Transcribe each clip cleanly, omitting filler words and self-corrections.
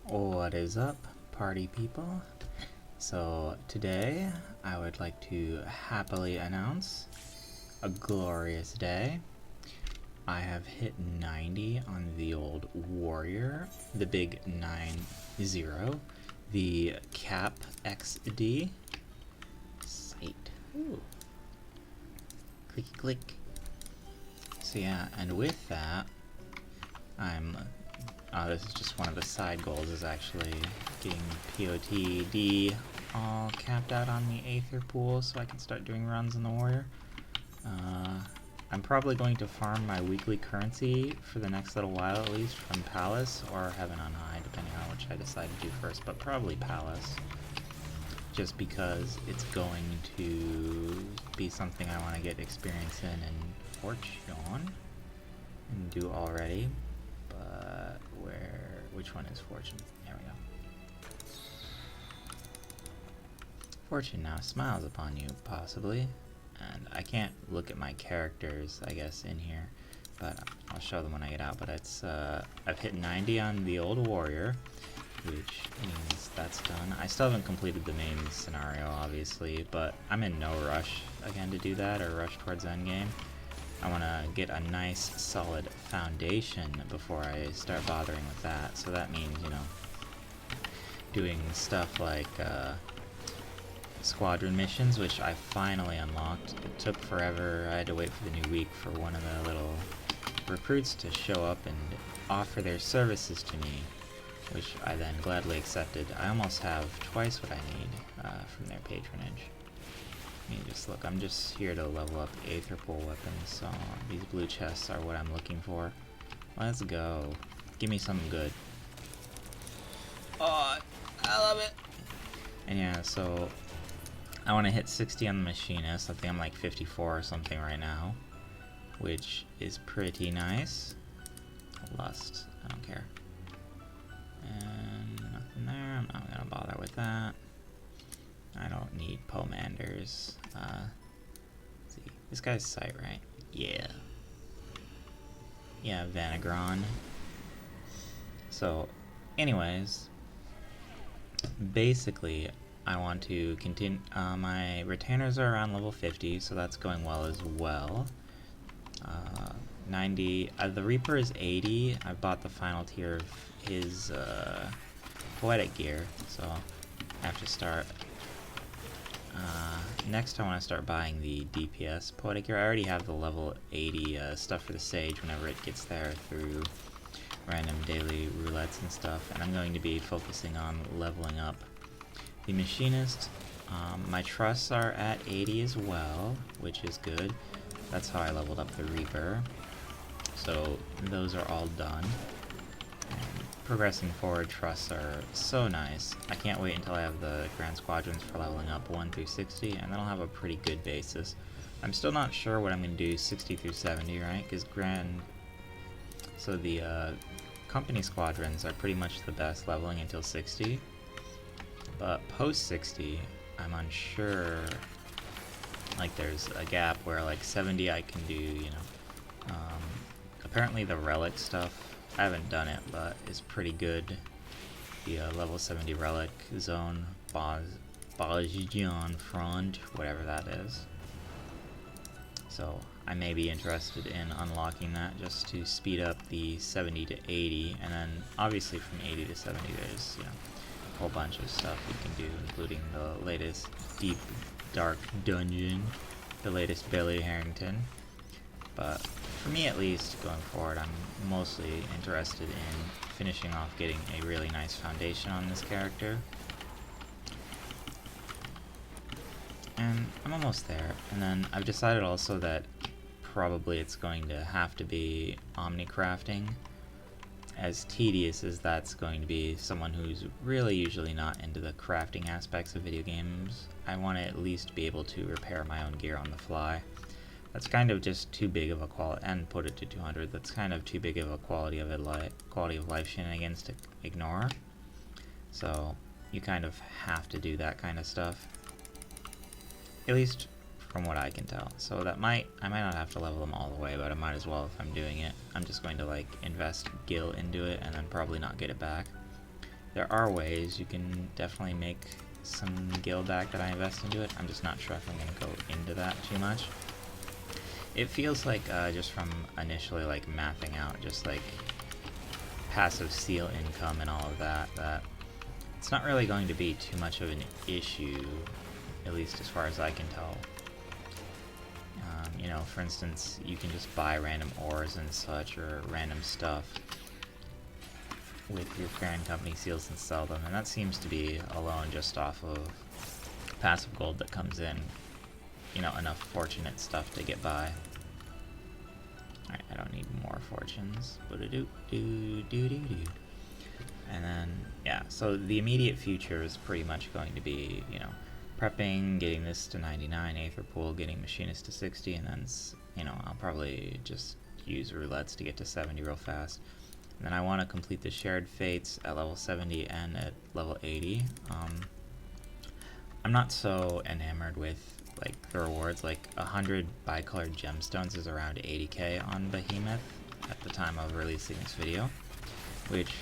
What is up, party people? So today I would like to happily announce a glorious day. I have hit 90 on the old Warrior, the big 9-0, the Cap XD. Sight. Ooh. Clicky click. So yeah, and with that, this is just one of the side goals, is actually getting POTD all capped out on the Aether pool so I can start doing runs in the Warrior. I'm probably going to farm my weekly currency for the next little while at least from Palace or Heaven on High, depending on which I decide to do first, but probably Palace. Just because it's going to be something I want to get experience in Fortune and do already. But which one is Fortune? There we go. Fortune now smiles upon you, possibly. And I can't look at my characters, I guess, in here, but I'll show them when I get out. But it's, I've hit 90 on the old Warrior, which means that's done. I still haven't completed the main scenario, obviously, but I'm in no rush, again, to do that, or rush towards endgame. I want to get a nice, solid foundation before I start bothering with that. So that means, you know, doing stuff like squadron missions, which I finally unlocked. It took forever. I had to wait for the new week for one of the little recruits to show up and offer their services to me, which I then gladly accepted. I almost have twice what I need from their patronage. Let me just look. I'm just here to level up Aether Pool weapons, so these blue chests are what I'm looking for. Let's go. Give me something good. Oh, I love it! And yeah, so I want to hit 60 on the Machinist. I think I'm like 54 or something right now, which is pretty nice. Lust. I don't care. And nothing there. I'm not going to bother with that. I don't need Pomanders. Let's see. This guy's sight, right? Yeah. Yeah, Vanagron. So, anyways, basically, I want to continue. My retainers are around level 50, so that's going well as well. 90. The Reaper is 80. I bought the final tier of his poetic gear, so I have to start. Next I want to start buying the DPS poetic gear. I already have the level 80 stuff for the Sage whenever it gets there through random daily roulettes and stuff, and I'm going to be focusing on leveling up the Machinist. My trusts are at 80 as well, which is good. That's how I leveled up the Reaper. So those are all done. Progressing forward, trusts are so nice. I can't wait until I have the Grand Squadrons for leveling up 1 through 60, and then I'll have a pretty good basis. I'm still not sure what I'm going to do 60 through 70, right? Because So the company squadrons are pretty much the best leveling until 60. But post 60, I'm unsure. Like there's a gap where like 70 I can do, you know. Apparently the relic stuff, I haven't done it, but it's pretty good. The level 70 relic zone, Bajian Front, whatever that is. So I may be interested in unlocking that just to speed up the 70 to 80, and then obviously from 80 to 70 there's, you know, a whole bunch of stuff you can do, including the latest Deep Dark Dungeon, the latest Billy Harrington. But for me at least, going forward, I'm mostly interested in finishing off getting a really nice foundation on this character. And I'm almost there. And then I've decided also that probably it's going to have to be omnicrafting. As tedious as that's going to be, someone who's really usually not into the crafting aspects of video games, I want to at least be able to repair my own gear on the fly. That's kind of just too big of a quality, and put it to 200, that's kind of too big of a quality of life shenanigans to ignore. So you kind of have to do that kind of stuff. At least from what I can tell. So that I might not have to level them all the way, but I might as well if I'm doing it. I'm just going to like invest gil into it and then probably not get it back. there are ways you can definitely make some gil back that I invest into it. I'm just not sure if I'm going to go into that too much. It feels like, just from initially like mapping out just like passive seal income and all of that, that it's not really going to be too much of an issue, at least as far as I can tell. You know, for instance, you can just buy random ores and such, or random stuff with your parent company seals and sell them, and that seems to be alone just off of passive gold that comes in, you know, enough fortunate stuff to get by. Alright, I don't need more fortunes. And then, yeah, so the immediate future is pretty much going to be, you know, prepping, getting this to 99, Aether Pool, getting Machinist to 60, and then, you know, I'll probably just use roulettes to get to 70 real fast. And then I want to complete the Shared Fates at level 70 and at level 80. I'm not so enamored with, like, the rewards. Like, 100 bicolored gemstones is around 80k on Behemoth at the time of releasing this video, which,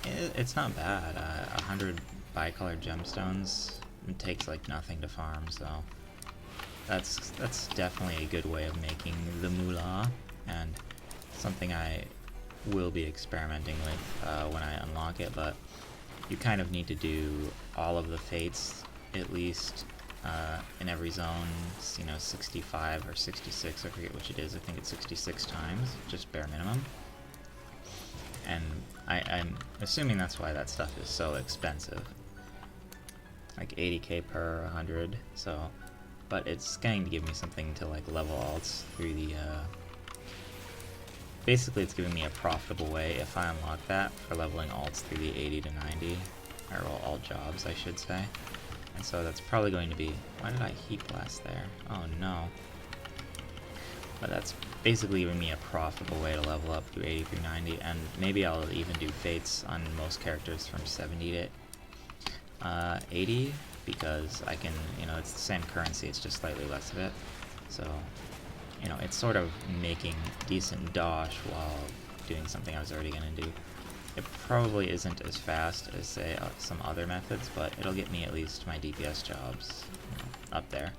it's not bad. 100 bicolored gemstones, it takes like nothing to farm, so that's definitely a good way of making the moolah, and something I will be experimenting with when I unlock it. But you kind of need to do all of the fates at least in every zone, you know, 65 or 66, I forget which it is. I think it's 66 times, just bare minimum. And I'm assuming that's why that stuff is so expensive. Like 80k per 100, so, but it's going to give me something to like level alts through the, basically it's giving me a profitable way if I unlock that for leveling alts through the 80 to 90, or well, all jobs I should say. And so that's probably going to be, why did I heat blast there? Oh no. But that's basically giving me a profitable way to level up through 80 through 90, and maybe I'll even do fates on most characters from 70 to 80, because I can, you know, it's the same currency, it's just slightly less of it. So, you know, it's sort of making decent dosh while doing something I was already going to do. It probably isn't as fast as, say, some other methods, but it'll get me at least my DPS jobs, you know, up there.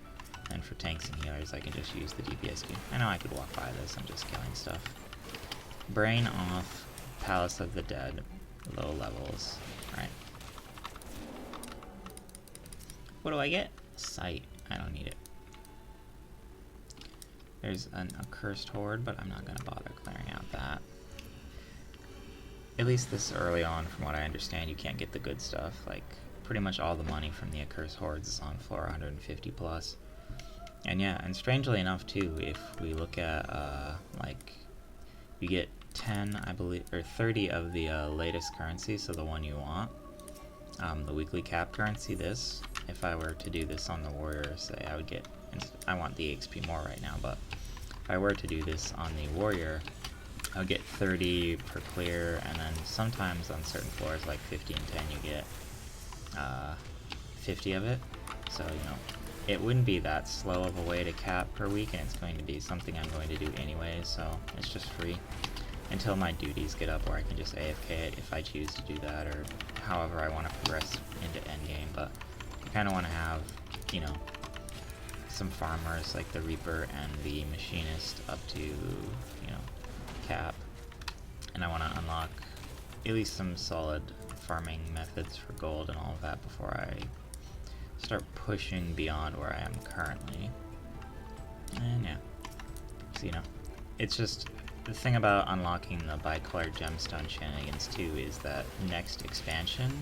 And for tanks and healers, I can just use the DPS key. I know I could walk by this, I'm just killing stuff. Brain off, Palace of the Dead, low levels, right. What do I get? Sight. I don't need it. There's a cursed horde, but I'm not going to bother clearing out that. At least this early on, from what I understand, you can't get the good stuff. Like, pretty much all the money from the accursed hordes is on floor 150 plus. And yeah, and strangely enough too, if we look at, like, you get 10, I believe, or 30 of the latest currency, so the one you want. The weekly cap currency, this, if I were to do this on the warrior, say, I would get, I want the XP more right now, but if I were to do this on the warrior, I would get 30 per clear, and then sometimes on certain floors, like 50 and 10, you get 50 of it. So, you know, it wouldn't be that slow of a way to cap per week, and it's going to be something I'm going to do anyway, so it's just free until my duties get up where I can just AFK it if I choose to do that, or however I want to progress into endgame. But I kind of want to have, you know, some farmers like the Reaper and the Machinist up to, you know, cap, and I want to unlock at least some solid farming methods for gold and all of that before I start pushing beyond where I am currently. And yeah, so, you know, it's just the thing about unlocking the bicolored gemstone shenanigans too is that next expansion,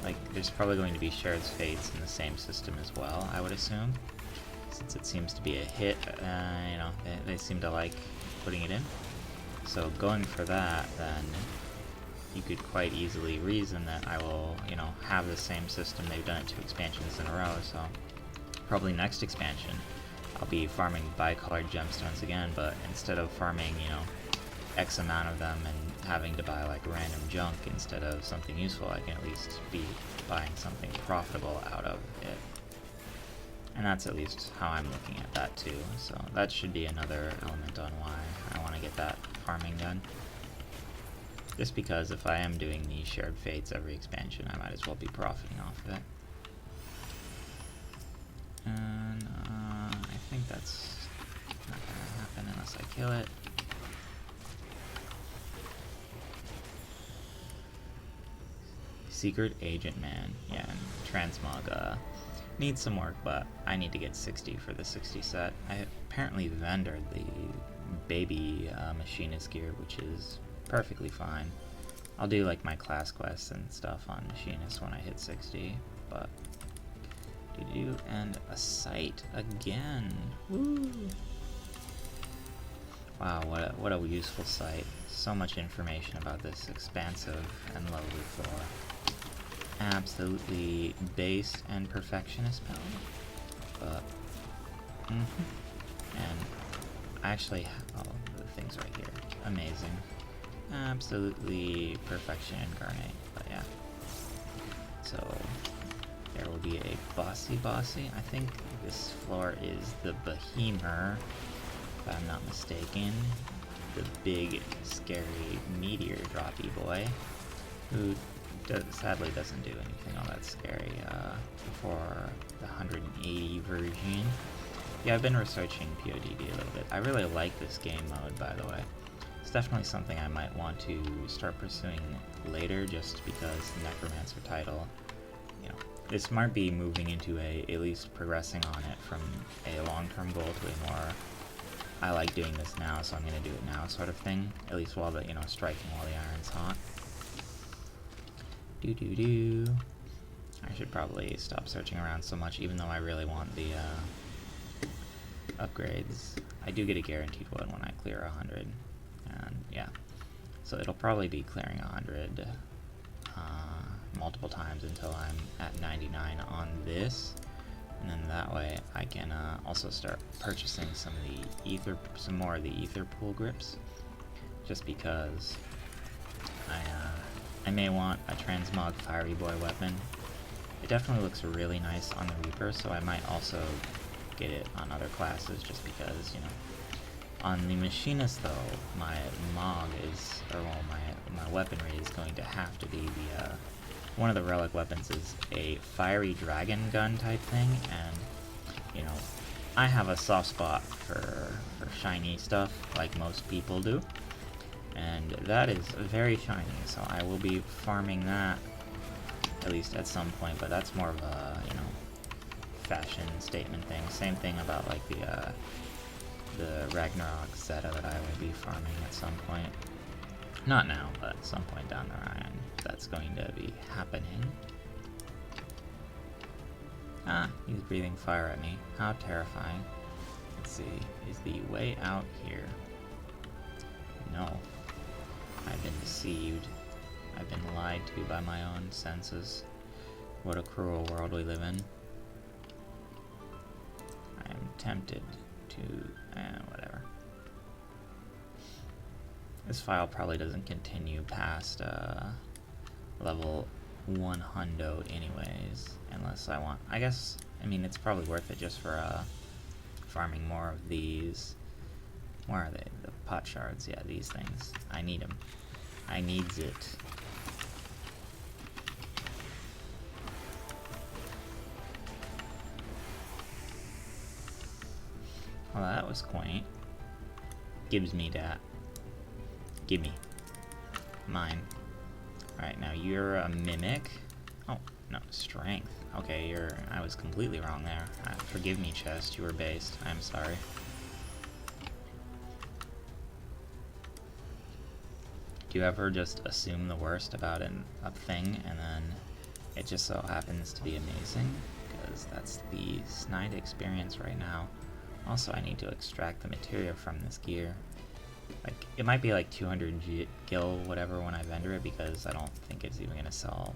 like, there's probably going to be shared fates in the same system as well, I would assume, since it seems to be a hit. You know, they seem to like putting it in. So going for that, then you could quite easily reason that I will, you know, have the same system. They've done it 2 expansions in a row, so probably next expansion I'll be farming bicolored gemstones again, but instead of farming, you know, X amount of them and having to buy like random junk instead of something useful, I can at least be buying something profitable out of it. And that's at least how I'm looking at that too, so that should be another element on why I want to get that farming done. Just because if I am doing these shared fates every expansion, I might as well be profiting off of it. And I think that's not gonna happen unless I kill it. Secret Agent Man. Yeah, and Transmog needs some work, but I need to get 60 for the 60 set. I apparently vendored the baby machinist gear, which is perfectly fine. I'll do like my class quests and stuff on machinist when I hit 60, but and a site again. Woo! Wow, what a useful site. So much information about this expansive and lovely floor. Absolutely based and perfectionist build, but and I actually the things right here, amazing, absolutely perfection incarnate. But yeah, so there will be a bossy. I think this floor is the Behemoth, if I'm not mistaken, the big scary meteor droppy boy, who sadly doesn't do anything all that scary for the 180 version. Yeah, I've been researching PODD a little bit. I really like this game mode, by the way. It's definitely something I might want to start pursuing later, just because the Necromancer title, you know, this might be moving into at least progressing on it from a long-term goal to a more, I like doing this now, so I'm going to do it now sort of thing, at least while striking while the iron's hot. I should probably stop searching around so much, even though I really want the upgrades. I do get a guaranteed one when I clear 100, and yeah, so it'll probably be clearing 100 multiple times until I'm at 99 on this, and then that way I can also start purchasing some more of the ether pool grips, just because I may want a transmog fiery boy weapon. It definitely looks really nice on the Reaper, so I might also get it on other classes, just because, you know. On the machinist though, my mog is, or well, my weaponry is going to have to be the one of the relic weapons is a fiery dragon gun type thing, and you know, I have a soft spot for shiny stuff like most people do. And that is very shiny, so I will be farming that, at least at some point, but that's more of a, you know, fashion statement thing. Same thing about, like, the Ragnarok Zeta that I will be farming at some point. Not now, but at some point down the line, that's going to be happening. Ah, he's breathing fire at me. How terrifying. Let's see, is the way out here? No. I've been deceived. I've been lied to by my own senses. What a cruel world we live in. I am tempted to... whatever. This file probably doesn't continue past level 100 anyways, unless I want... I guess, I mean, it's probably worth it just for farming more of these. Where are they? The pot shards. Yeah, these things. I need them. I needs it. Well, that was quaint. Gives me that. Gimme. Mine. Alright, now you're a mimic. Oh, no, strength. Okay, I was completely wrong there. Forgive me, chest. You were based. I'm sorry. Do you ever just assume the worst about a thing, and then it just so happens to be amazing? Because that's the snide experience right now. Also, I need to extract the materia from this gear. Like, it might be like 200 gil whatever when I vendor it, because I don't think it's even gonna sell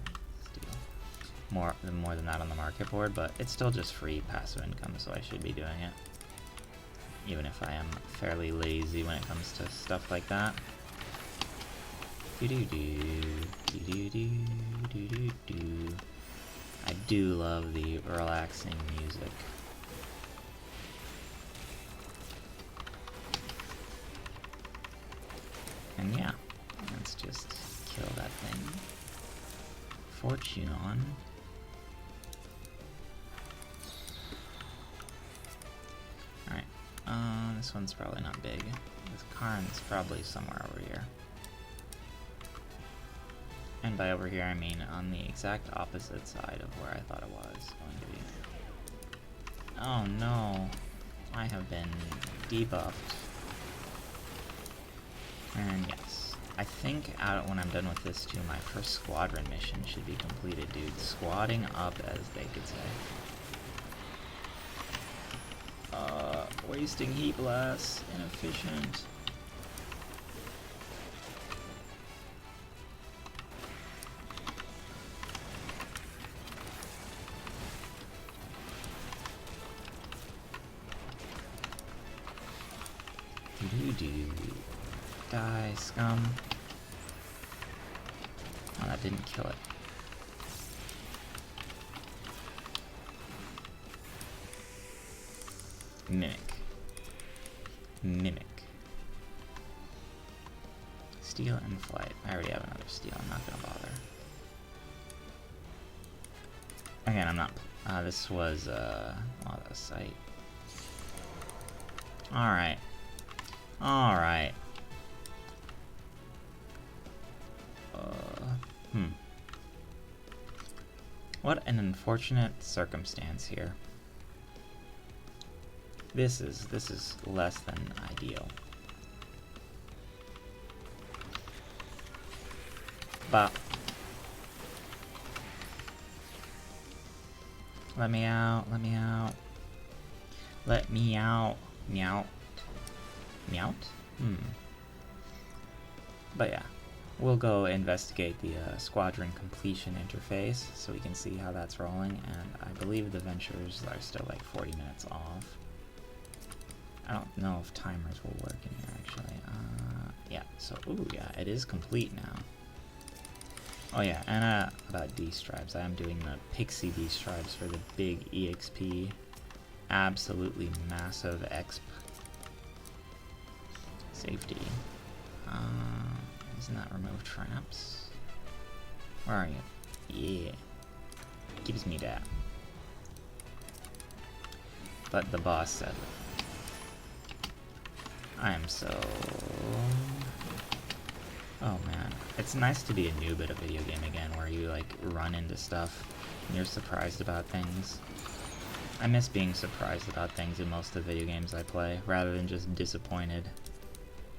more than that on the market board, but it's still just free passive income, so I should be doing it. Even if I am fairly lazy when it comes to stuff like that. I do love the relaxing music. And yeah, let's just kill that thing. Fortune. Alright. This one's probably not big. This Karn's probably somewhere over here. And by over here, I mean on the exact opposite side of where I thought it was going to be. Oh no. I have been debuffed. And yes. I think when I'm done with this too, my first squadron mission should be completed, dude. Squadding up, as they could say. Wasting heat blasts. Inefficient. Die, scum. Oh, that didn't kill it. Mimic. Mimic. Steel and flight. I already have another steel. I'm not gonna bother. Again, I'm not. This was the site. Alright. Alright. What an unfortunate circumstance here. This is less than ideal. But let me out, let me out. Let me out. Meow. Meowt? But yeah. We'll go investigate the squadron completion interface so we can see how that's rolling, and I believe the ventures are still like 40 minutes off. I don't know if timers will work in here actually. Yeah, so, ooh, yeah, it is complete now. Oh yeah, and about D-stripes, I am doing the pixie D-stripes for the big EXP. Absolutely massive exp. Safety. Isn't that remove traps? Where are you? Yeah. Gives me that. But the boss said, I am so... Oh man. It's nice to be a noob at a video game again, where you like run into stuff and you're surprised about things. I miss being surprised about things in most of the video games I play, rather than just disappointed.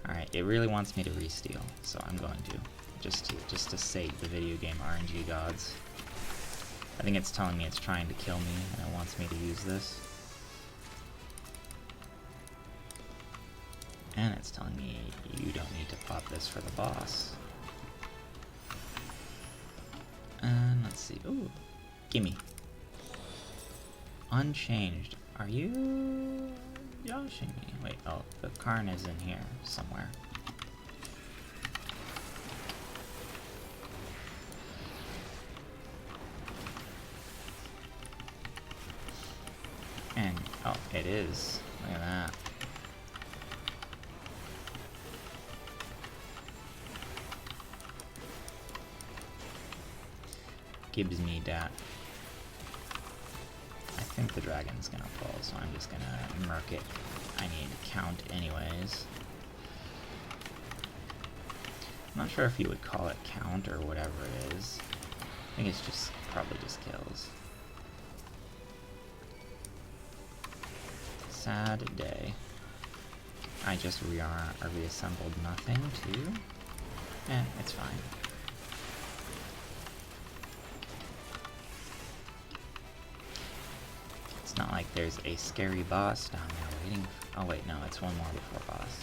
Alright, it really wants me to re-steal, so I'm going to. Just to sate the video game RNG gods. I think it's telling me it's trying to kill me, and it wants me to use this. And it's telling me you don't need to pop this for the boss. And let's see. Ooh, gimme. Unchanged. Are you joshing me? Wait, oh, the Karn is in here somewhere. And, oh, it is. Look at that. Gives me that. I think the dragon's gonna fall, so I'm just gonna murk it. I need count anyways. I'm not sure if you would call it count or whatever it is. I think it's just probably just kills. Sad day. I just reassembled nothing too. It's fine. It's not like there's a scary boss down there waiting. Oh wait, no, it's one more before boss.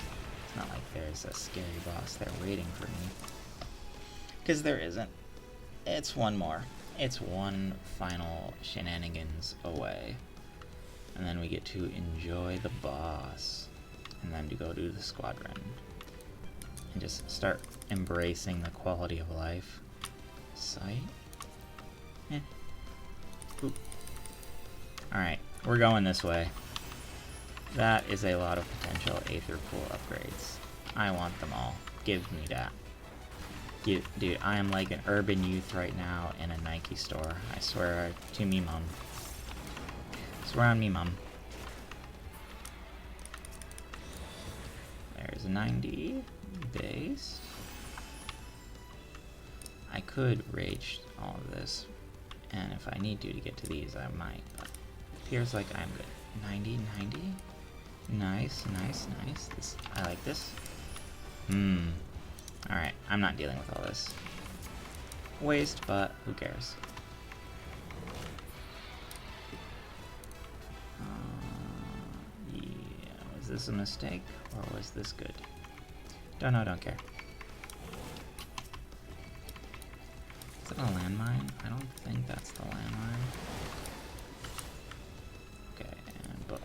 It's not like there's a scary boss there waiting for me. Because there isn't. It's one more. It's one final shenanigans away. And then we get to enjoy the boss. And then to go to the squadron. And just start embracing the quality of life. Sight? Oop. Alright, we're going this way. That is a lot of potential Aether Pool upgrades. I want them all. Give me that. Dude, I am like an urban youth right now in a Nike store. I swear to me mum. Swear on me mum. There's 90 base. I could rage all of this, and if I need to get to these, I might, but it appears like I'm good. 90, 90. Nice, nice, nice. This, I like this. Alright, I'm not dealing with all this. Waste, but who cares? Yeah, was this a mistake, or was this good? Don't know, don't care. Is it a landmine? I don't think that's the landmine. Okay, and boom.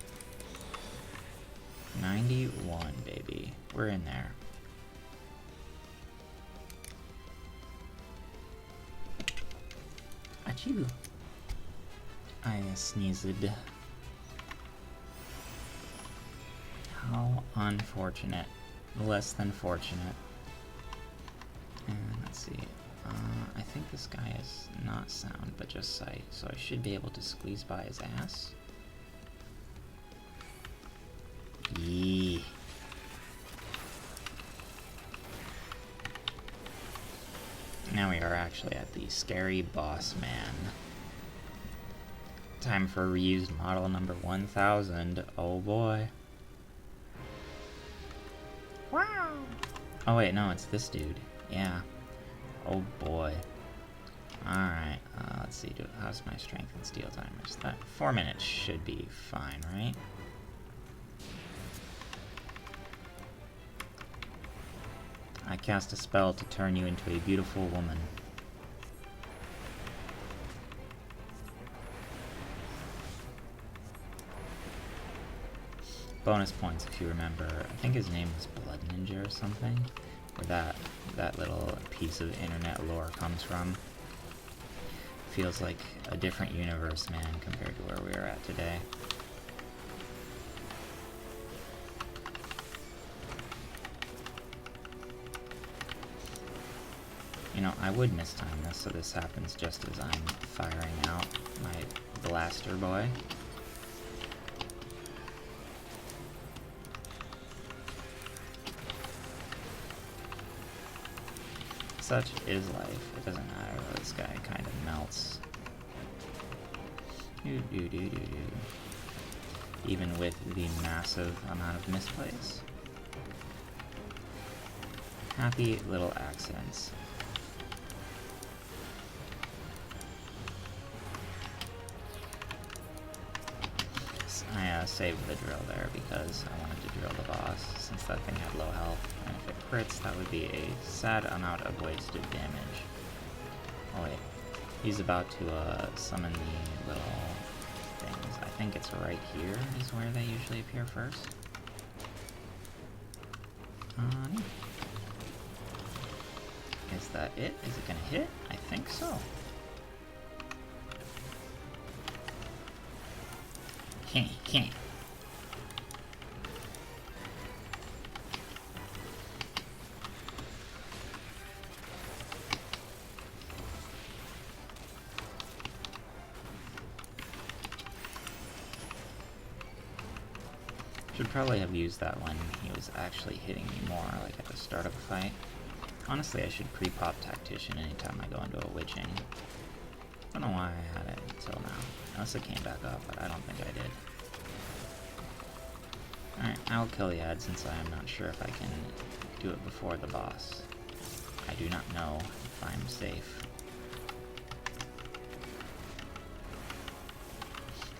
91, baby. We're in there. Achoo! I sneezed. How unfortunate. Less than fortunate. And let's see. I think this guy is not sound, but just sight, so I should be able to squeeze by his ass. Yee. Now we are actually at the scary boss man. Time for reused model number 1000. Oh boy. Wow. Oh wait, no, it's this dude. Yeah. Oh boy. Alright, let's see, how's my strength and steel timers? That 4 minutes should be fine, right? I cast a spell to turn you into a beautiful woman. Bonus points if you remember. I think his name was Blood Ninja or something. Where that little piece of internet lore comes from. Feels like a different universe, man, compared to where we are at today. You know, I would mistime this, so this happens just as I'm firing out my blaster boy. Such is life. It doesn't matter. This guy kind of melts. Even with the massive amount of misplays. Happy little accidents. I saved the drill there because I wanted to drill the boss, since that thing had low health, and if it crits, that would be a sad amount of wasted damage. Oh wait, he's about to summon the little things. I think it's right here is where they usually appear first. Is that it? Is it gonna hit? I think so. Should probably have used that when he was actually hitting me more, like at the start of a fight. Honestly, I should pre-pop Tactician anytime I go into a witching. I don't know why I had it until now. Unless it came back up, but I don't think I did. Alright, I'll kill Yad since I am not sure if I can do it before the boss. I do not know if I'm safe.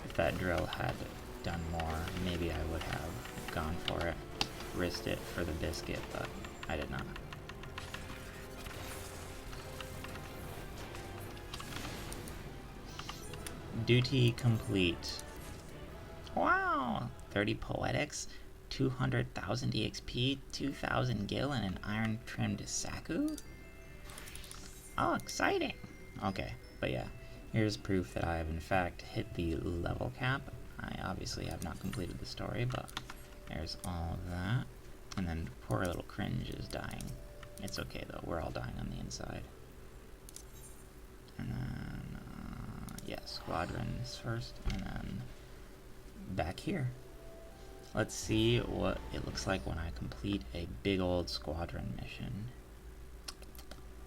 If that drill had done more, maybe I would have gone for it, risked it for the biscuit, but I did not. Duty complete. Wow! 30 poetics, 200,000 EXP, 2,000 gil, and an iron-trimmed Saku? Oh, exciting! Okay, but yeah, here's proof that I have in fact hit the level cap. I obviously have not completed the story, but there's all of that. And then poor little Cringe is dying. It's okay though, we're all dying on the inside. And then, yeah, squadrons first, and then back here. Let's see what it looks like when I complete a big old squadron mission.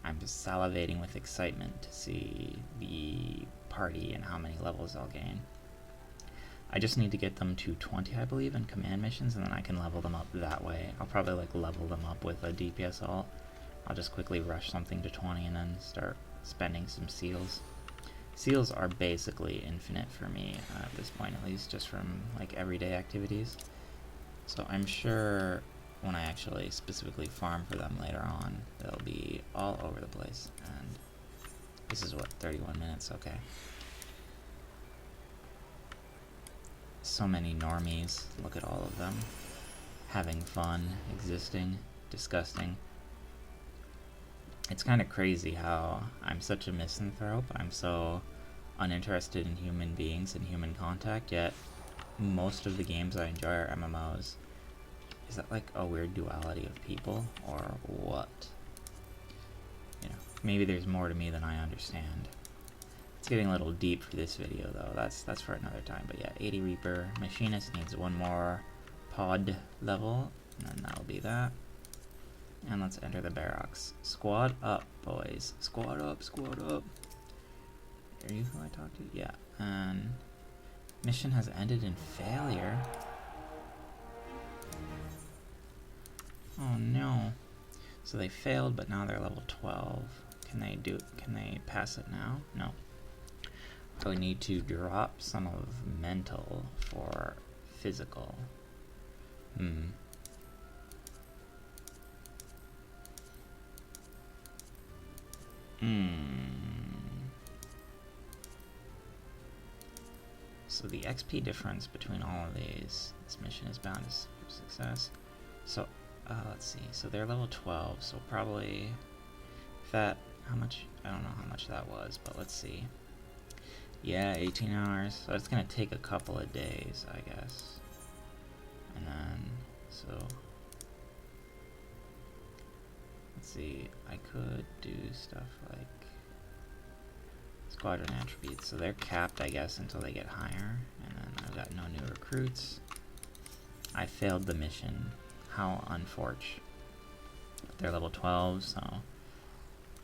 I'm just salivating with excitement to see the party and how many levels I'll gain. I just need to get them to 20, I believe, in command missions, and then I can level them up that way. I'll probably like level them up with a DPS alt. I'll just quickly rush something to 20 and then start spending some seals. Seals are basically infinite for me at this point, at least, just from like everyday activities. So I'm sure when I actually specifically farm for them later on, they'll be all over the place. And this is what, 31 minutes? Okay. So many normies. Look at all of them. Having fun, existing, disgusting. It's kind of crazy how I'm such a misanthrope. I'm so uninterested in human beings and human contact, yet most of the games I enjoy are MMOs. Is that like a weird duality of people, or what? You know, maybe there's more to me than I understand. It's getting a little deep for this video though, that's for another time. But yeah, 80 Reaper. Machinist needs one more pod level, and then that'll be that. And let's enter the barracks. Squad up, boys. Squad up, squad up. Are you who I talked to? Yeah. And mission has ended in failure. Oh no. So they failed, but now they're level 12. Can they pass it now? No. I would need to drop some of mental for physical. So the XP difference between all of these, this mission is bound to success. So, let's see. So they're level 12, so probably that, how much, I don't know how much that was, but let's see. Yeah, 18 hours, so it's gonna take a couple of days, I guess. And then, so, let's see, I could do stuff like squadron attributes, so they're capped, I guess, until they get higher, and then I've got no new recruits. I failed the mission. How unfortunate. They're level 12, so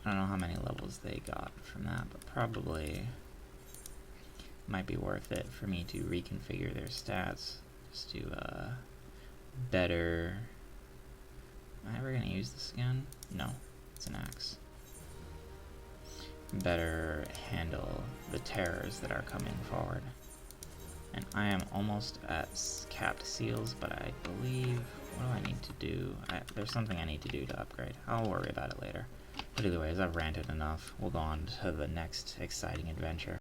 I don't know how many levels they got from that, but probably might be worth it for me to reconfigure their stats just to better. Am I ever gonna use this again? No, it's an axe. Better handle the terrors that are coming forward. And I am almost at capped seals, but I believe, what do I need to do? There's something I need to do to upgrade. I'll worry about it later. But either way, I've ranted enough. We'll go on to the next exciting adventure.